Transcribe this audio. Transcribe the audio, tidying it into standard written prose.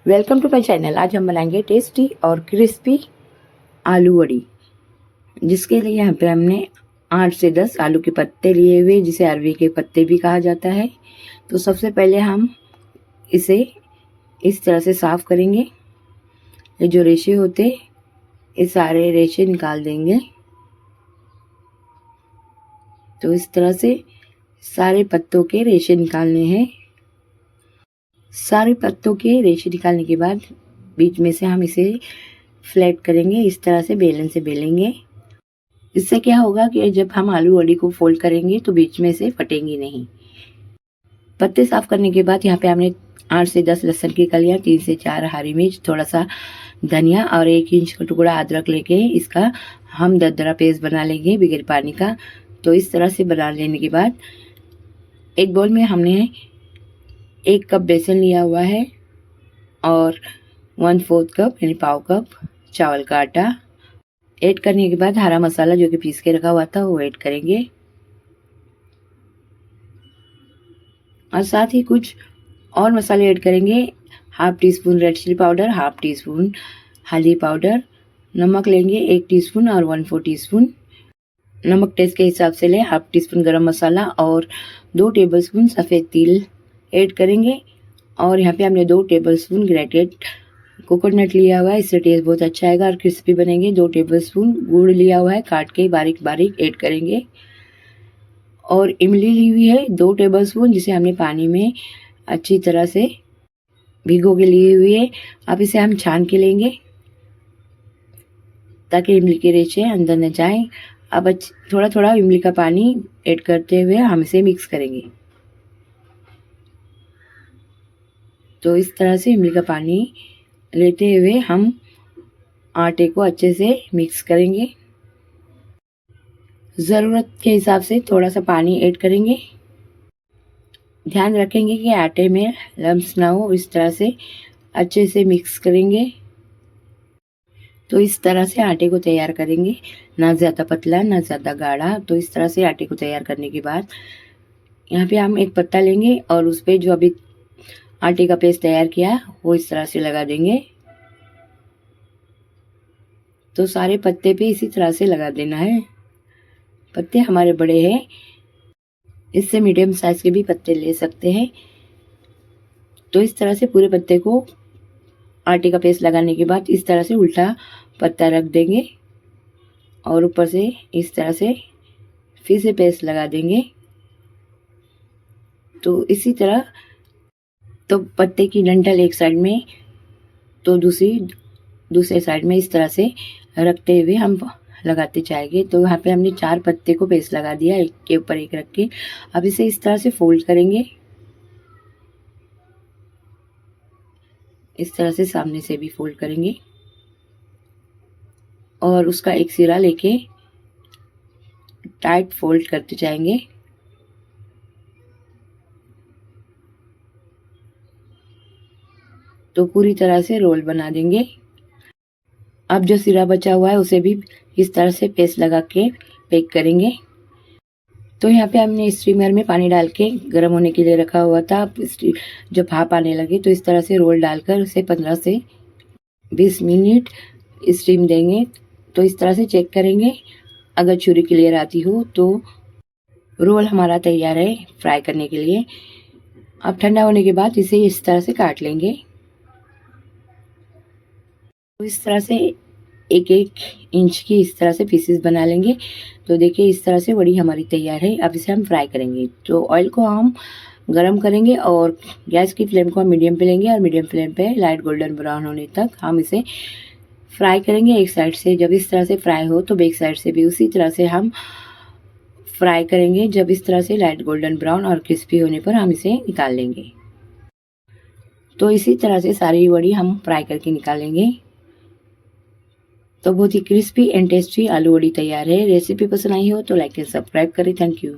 Welcome to my channel. आज हम बनाएंगे टेस्टी और क्रिस्पी आलू वड़ी, जिसके लिए यहाँ पे हमने 8 से 10 आलू के पत्ते लिए हुए, जिसे अरवी के पत्ते भी कहा जाता है। तो सबसे पहले हम इसे इस तरह से साफ़ करेंगे। ये जो रेशे होते, ये सारे रेशे निकाल देंगे। तो इस तरह से सारे पत्तों के रेशे निकालने हैं। सारे पत्तों के रेशे निकालने के बाद बीच में से हम इसे फ्लैट करेंगे। इस तरह से बेलन से बेलेंगे। इससे क्या होगा कि जब हम आलू वड़ी को फोल्ड करेंगे तो बीच में से फटेंगी नहीं। पत्ते साफ करने के बाद यहाँ पे हमने 8 से 10 लहसुन की कलियां, 3 से 4 हरी मिर्च, थोड़ा सा धनिया और 1 इंच का टुकड़ा अदरक लेके इसका हम दरदरा पेस्ट बना लेंगे बगैर पानी का। तो इस तरह से बना लेने के बाद एक बाउल में हमने 1 कप बेसन लिया हुआ है और 1/4 कप यानी पाव कप चावल का आटा ऐड करने के बाद हरा मसाला जो कि पीस के रखा हुआ था वो ऐड करेंगे। और साथ ही कुछ और मसाले ऐड करेंगे। 1/2 teaspoon red chilli powder, 1/2 teaspoon हल्दी पाउडर, नमक लेंगे 1 टीस्पून और 1/4 टीस्पून। नमक टेस्ट के हिसाब से लें। 1/2 टीस्पून गरम मसाला और 2 टेबलस्पून सफ़ेद तिल ऐड करेंगे। और यहाँ पे हमने 2 टेबलस्पून ग्रेटेड कोकोनट लिया हुआ है, इससे टेस्ट बहुत अच्छा आएगा और क्रिस्पी बनेंगे। 2 टेबलस्पून गुड़ लिया हुआ है, काट के बारीक बारीक ऐड करेंगे। और इमली ली हुई है 2 टेबलस्पून, जिसे हमने पानी में अच्छी तरह से भिगो के लिए हुई है। अब इसे हम छान के लेंगे ताकि इमली के रेशे अंदर न जाएं। अब थोड़ा थोड़ा इमली का पानी ऐड करते हुए हम इसे मिक्स करेंगे। तो इस तरह से इमली का पानी लेते हुए हम आटे को अच्छे से मिक्स करेंगे। ज़रूरत के हिसाब से थोड़ा सा पानी ऐड करेंगे। ध्यान रखेंगे कि आटे में लम्स ना हो। इस तरह से अच्छे से मिक्स करेंगे। तो इस तरह से आटे को तैयार करेंगे, ना ज़्यादा पतला ना ज़्यादा गाढ़ा। तो इस तरह से आटे को तैयार करने के बाद यहाँ पे हम एक पत्ता लेंगे और उस पर जो अभी आटे का पेस्ट तैयार किया वो इस तरह से लगा देंगे। तो सारे पत्ते पे इसी तरह से लगा देना है। पत्ते हमारे बड़े हैं, इससे मीडियम साइज के भी पत्ते ले सकते हैं। तो इस तरह से पूरे पत्ते को आटे का पेस्ट लगाने के बाद इस तरह से उल्टा पत्ता रख देंगे और ऊपर से इस तरह से फिर से पेस्ट लगा देंगे। तो इसी तरह तो पत्ते की डंठल एक साइड में तो दूसरे साइड में इस तरह से रखते हुए हम लगाते जाएंगे। तो यहाँ पे हमने 4 पत्ते को पेस्ट लगा दिया, एक के ऊपर एक रख के। अब इसे इस तरह से फोल्ड करेंगे। इस तरह से सामने से भी फोल्ड करेंगे और उसका एक सिरा लेके टाइट फोल्ड करते जाएंगे। तो पूरी तरह से रोल बना देंगे। अब जो सिरा बचा हुआ है उसे भी इस तरह से पेस्ट लगा के पैक करेंगे। तो यहाँ पे हमने स्टीमर में पानी डाल के गर्म होने के लिए रखा हुआ था। जब भाप आने लगे तो इस तरह से रोल डालकर उसे 15 से 20 मिनट स्टीम देंगे। तो इस तरह से चेक करेंगे, अगर छुरी क्लियर आती हो तो रोल हमारा तैयार है फ्राई करने के लिए। अब ठंडा होने के बाद इसे इस तरह से काट लेंगे। तो इस तरह से 1-1 इंच की इस तरह से पीसेस बना लेंगे। तो देखिए इस तरह से वड़ी हमारी तैयार है। अब इसे हम फ्राई करेंगे। तो ऑयल को हम गरम करेंगे और गैस की फ्लेम को हम मीडियम पे लेंगे और मीडियम फ्लेम पे लाइट गोल्डन ब्राउन होने तक हम इसे फ्राई करेंगे। एक साइड से जब इस तरह से फ्राई हो तो बैक साइड से भी उसी तरह से हम फ्राई करेंगे। जब इस तरह से लाइट गोल्डन ब्राउन और क्रिस्पी होने पर हम इसे निकाल लेंगे। तो इसी तरह से सारी वड़ी हम फ्राई करके निकालेंगे। तो बहुत ही क्रिस्पी एंड टेस्टी आलू वड़ी तैयार है। रेसिपी पसंद आई हो तो लाइक एंड सब्सक्राइब करें। Thank you.